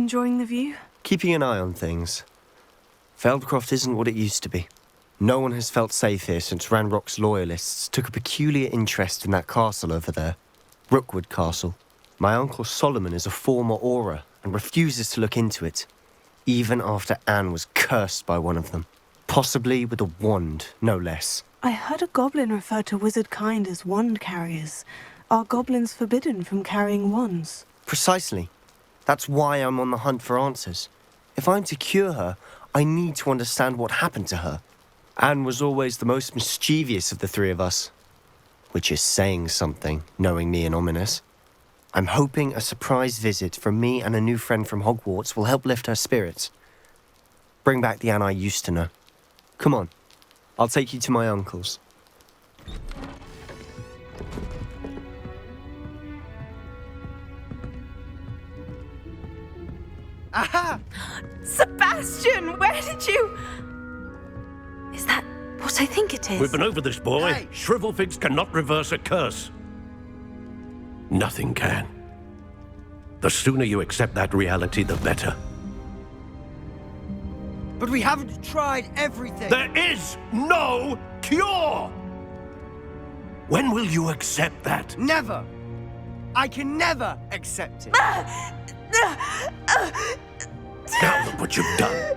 Enjoying the view? Keeping an eye on things. Fieldcroft isn't what it used to be. No one has felt safe here since Ranrock's loyalists took a peculiar interest in that castle over there. Rookwood Castle. My uncle Solomon is a former Auror and refuses to look into it, even after Anne was cursed by one of them. Possibly with a wand, no less. I heard a goblin refer to wizard kind as wand carriers. Are goblins forbidden from carrying wands? Precisely. That's why I'm on the hunt for answers. If I'm to cure her, I need to understand what happened to her. Anne was always the most mischievous of the three of us. Which is saying something, knowing me and ominous. I'm hoping a surprise visit from me and a new friend from Hogwarts will help lift her spirits. Bring back the Anne I used to know. Come on, I'll take you to my uncle's. Aha! Sebastian, where did you... Is that what I think it is? We've been over this, boy. Hey. Shrivelfigs cannot reverse a curse. Nothing can. The sooner you accept that reality, the better. But we haven't tried everything. There is no cure! When will you accept that? Never. I can never accept it. Now look what you've done.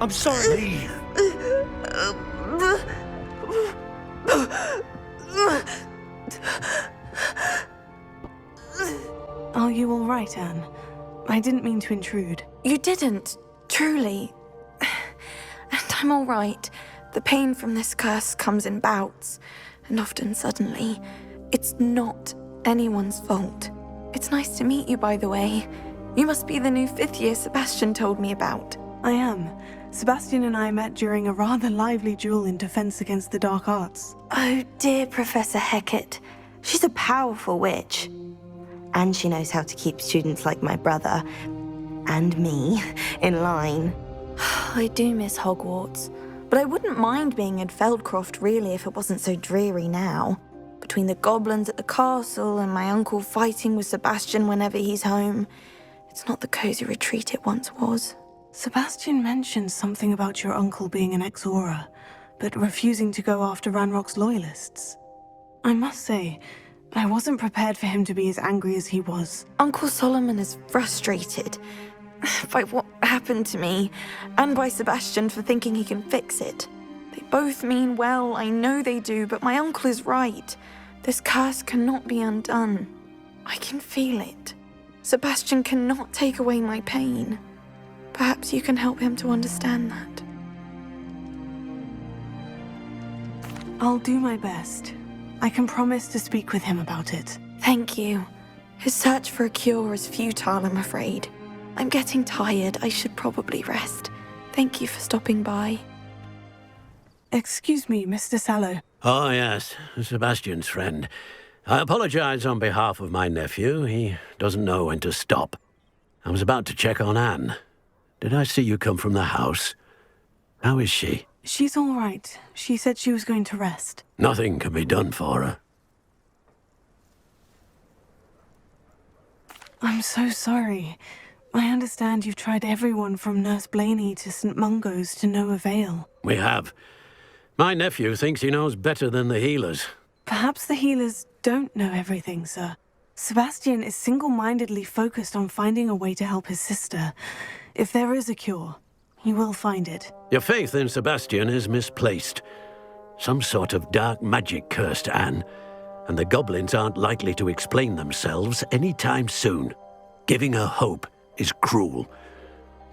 I'm sorry. Leave. Are you all right, Anne? I didn't mean to intrude. You didn't, truly. And I'm all right. The pain from this curse comes in bouts, and often suddenly. It's not anyone's fault. It's nice to meet you, by the way. You must be the new 5th year Sebastian told me about. I am. Sebastian and I met during a rather lively duel in defense against the dark arts. Oh dear, Professor Hecat. She's a powerful witch. And she knows how to keep students like my brother, and me, in line. I do miss Hogwarts, but I wouldn't mind being in Fieldcroft really if it wasn't so dreary now. Between the goblins at the castle and my uncle fighting with Sebastian whenever he's home, it's not the cozy retreat it once was. Sebastian mentioned something about your uncle being an ex-Auror, but refusing to go after Ranrock's loyalists. I must say, I wasn't prepared for him to be as angry as he was. Uncle Solomon is frustrated by what happened to me, and by Sebastian for thinking he can fix it. They both mean well, I know they do, but my uncle is right. This curse cannot be undone. I can feel it. Sebastian cannot take away my pain. Perhaps you can help him to understand that. I'll do my best. I can promise to speak with him about it. Thank you. His search for a cure is futile, I'm afraid. I'm getting tired. I should probably rest. Thank you for stopping by. Excuse me, Mr. Sallow. Oh, yes, Sebastian's friend. I apologize on behalf of my nephew. He doesn't know when to stop. I was about to check on Anne. Did I see you come from the house? How is she? She's all right. She said she was going to rest. Nothing can be done for her. I'm so sorry. I understand you've tried everyone from Nurse Blaney to St. Mungo's to no avail. We have. My nephew thinks he knows better than the healers. Perhaps the healers don't know everything, sir. Sebastian is single-mindedly focused on finding a way to help his sister. If there is a cure, he will find it. Your faith in Sebastian is misplaced. Some sort of dark magic cursed Anne, and the goblins aren't likely to explain themselves anytime soon. Giving her hope is cruel.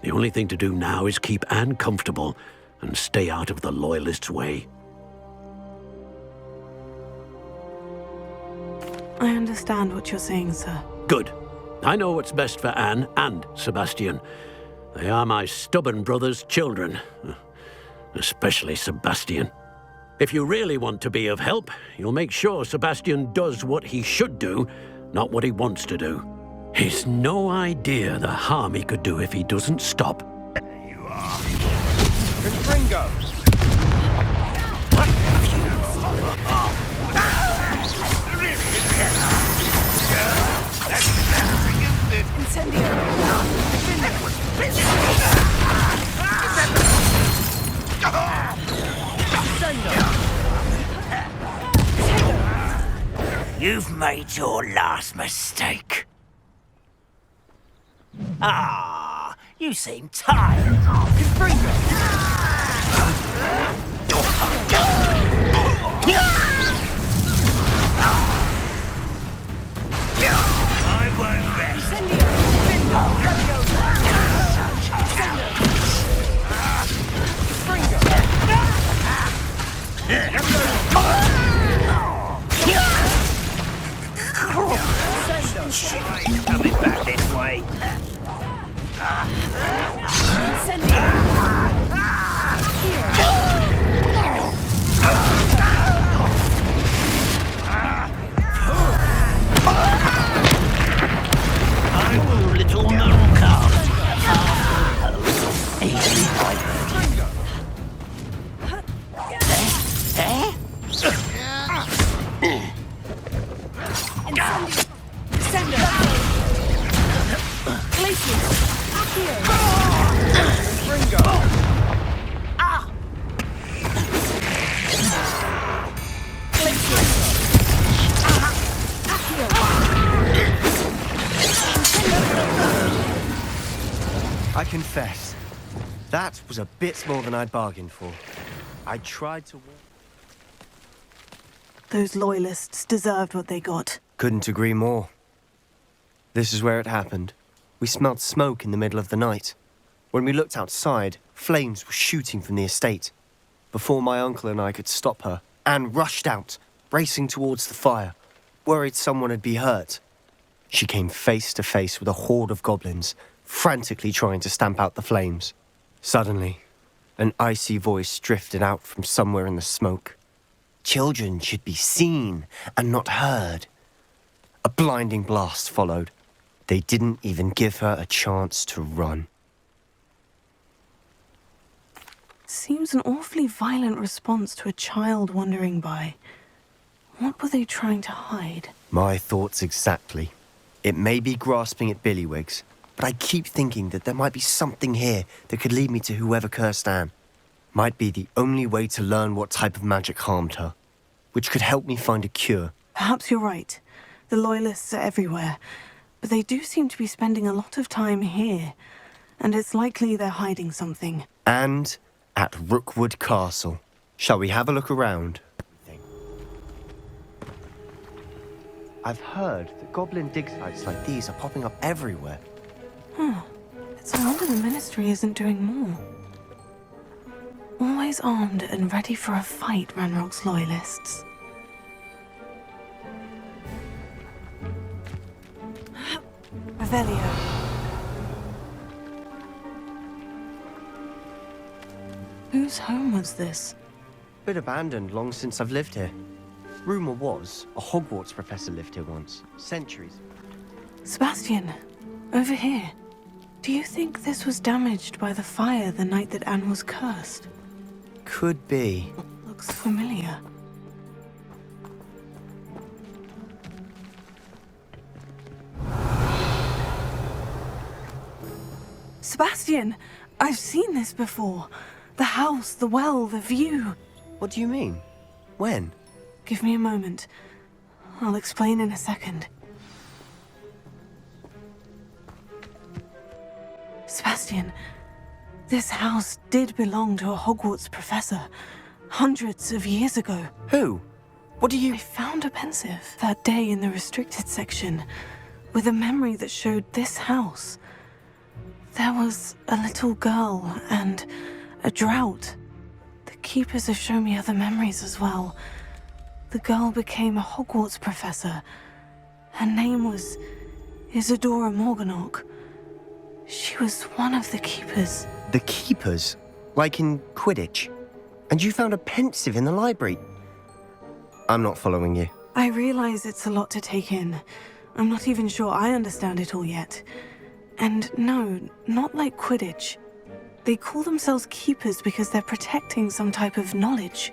The only thing to do now is keep Anne comfortable and stay out of the Loyalists' way. I understand what you're saying, sir. Good. I know what's best for Anne and Sebastian. They are my stubborn brother's children. Especially Sebastian. If you really want to be of help, you'll make sure Sebastian does what he should do, not what he wants to do. He's no idea the harm he could do if he doesn't stop. There you are. Confringo! Incendio! You've made your last mistake. Ah, you seem tired. I won't rest. Coming back this way. I will, little Mooncarp. Easily diverted. I confess, that was a bit more than I'd bargained for. I tried to... Those loyalists deserved what they got. Couldn't agree more. This is where it happened. We smelled smoke in the middle of the night. When we looked outside, flames were shooting from the estate. Before my uncle and I could stop her, Anne rushed out, racing towards the fire, worried someone had been hurt. She came face to face with a horde of goblins, frantically trying to stamp out the flames. Suddenly, an icy voice drifted out from somewhere in the smoke. Children should be seen and not heard. A blinding blast followed. They didn't even give her a chance to run. Seems an awfully violent response to a child wandering by. What were they trying to hide? My thoughts exactly. It may be grasping at Billywigs, but I keep thinking that there might be something here that could lead me to whoever cursed Anne. Might be the only way to learn what type of magic harmed her, which could help me find a cure. Perhaps you're right. The Loyalists are everywhere, but they do seem to be spending a lot of time here, and it's likely they're hiding something. And at Rookwood Castle. Shall we have a look around? I've heard that goblin dig sites like these are popping up everywhere. It's a wonder the Ministry isn't doing more. Always armed and ready for a fight, Ranrock's Loyalists. Revelio. Whose home was this? Been abandoned long since I've lived here. Rumour was a Hogwarts professor lived here once, centuries. Sebastian, over here. Do you think this was damaged by the fire the night that Anne was cursed? Could be. Looks familiar. Sebastian, I've seen this before. The house, the well, the view. What do you mean? When? Give me a moment. I'll explain in a second. Sebastian, this house did belong to a Hogwarts professor, hundreds of years ago. Who? What do you... I found a pensive that day in the restricted section, with a memory that showed this house. There was a little girl and a drought. The keepers have shown me other memories as well. The girl became a Hogwarts professor. Her name was Isadora Morganach. She was one of the keepers. The keepers? Like in Quidditch? And you found a pensive in the library? I'm not following you. I realize it's a lot to take in. I'm not even sure I understand it all yet. And no, not like Quidditch. They call themselves keepers because they're protecting some type of knowledge.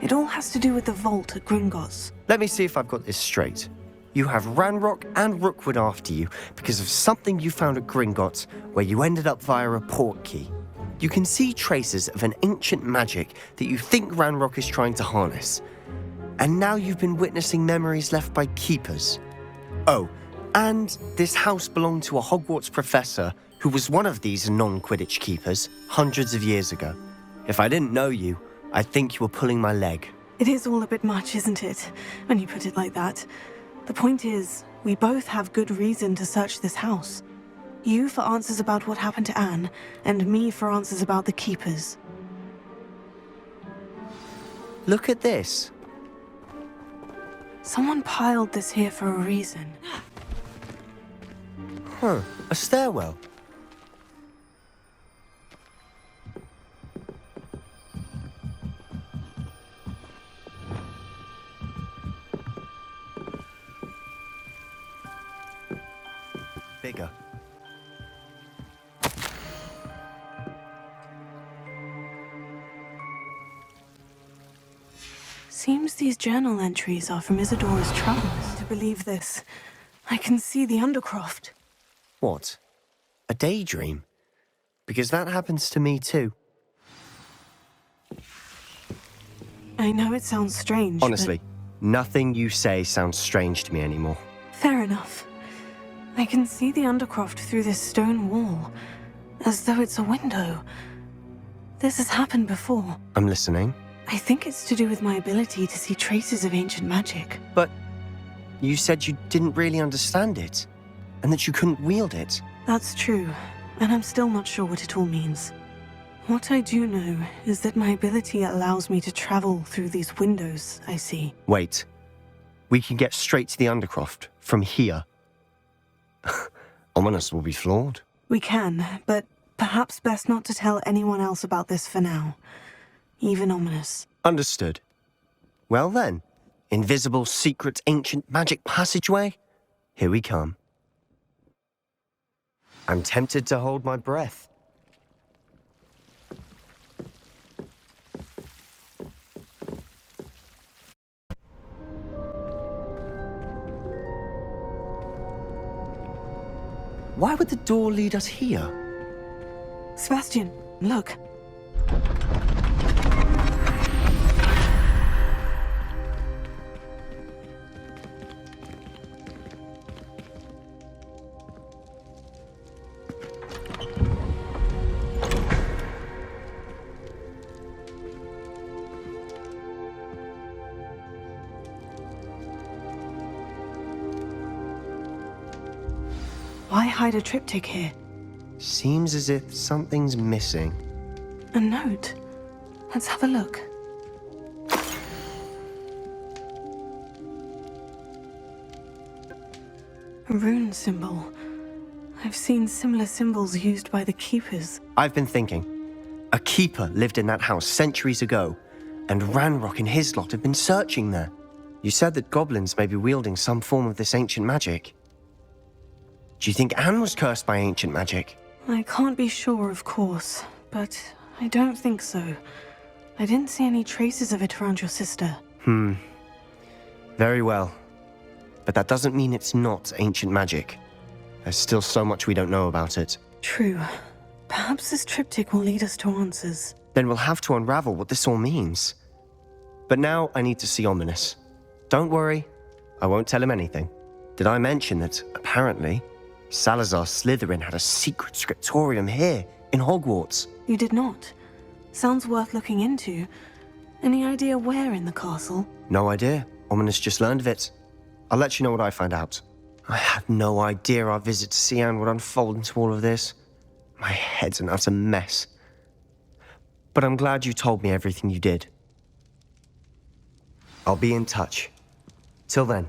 It all has to do with the vault at Gringotts. Let me see if I've got this straight. You have Ranrock and Rookwood after you because of something you found at Gringotts where you ended up via a port key. You can see traces of an ancient magic that you think Ranrock is trying to harness. And now you've been witnessing memories left by keepers. Oh, and this house belonged to a Hogwarts professor who was one of these non-Quidditch keepers hundreds of years ago. If I didn't know you, I'd think you were pulling my leg. It is all a bit much, isn't it, when you put it like that? The point is, we both have good reason to search this house. You for answers about what happened to Anne, and me for answers about the keepers. Look at this. Someone piled this here for a reason. Huh, a stairwell. Bigger. Seems these journal entries are from Isadora's travels. To believe this, I can see the Undercroft. What? A daydream? Because that happens to me too. I know it sounds strange, Honestly, nothing you say sounds strange to me anymore. but fair enough. I can see the Undercroft through this stone wall, as though it's a window. This has happened before. I'm listening. I think it's to do with my ability to see traces of ancient magic. But you said you didn't really understand it, and that you couldn't wield it. That's true, and I'm still not sure what it all means. What I do know is that my ability allows me to travel through these windows I see. Wait. We can get straight to the Undercroft from here. Ominous will be floored. We can, but perhaps best not to tell anyone else about this for now. Even Ominous. Understood. Well then, invisible, secret, ancient magic passageway? Here we come. I'm tempted to hold my breath. Why would the door lead us here? Sebastian, look. Why hide a triptych here? Seems as if something's missing. A note. Let's have a look. A rune symbol. I've seen similar symbols used by the keepers. I've been thinking. A keeper lived in that house centuries ago, and Ranrock and his lot have been searching there. You said that goblins may be wielding some form of this ancient magic. Do you think Anne was cursed by ancient magic? I can't be sure, of course, but I don't think so. I didn't see any traces of it around your sister. Very well. But that doesn't mean it's not ancient magic. There's still so much we don't know about it. True. Perhaps this triptych will lead us to answers. Then we'll have to unravel what this all means. But now I need to see Ominous. Don't worry, I won't tell him anything. Did I mention that, apparently, Salazar Slytherin had a secret scriptorium here in Hogwarts? You did not. Sounds worth looking into. Any idea where in the castle? No idea. Ominous just learned of it. I'll let you know what I find out. I had no idea our visit to see Anne would unfold into all of this. My head's an utter mess. But I'm glad you told me everything you did. I'll be in touch. Till then.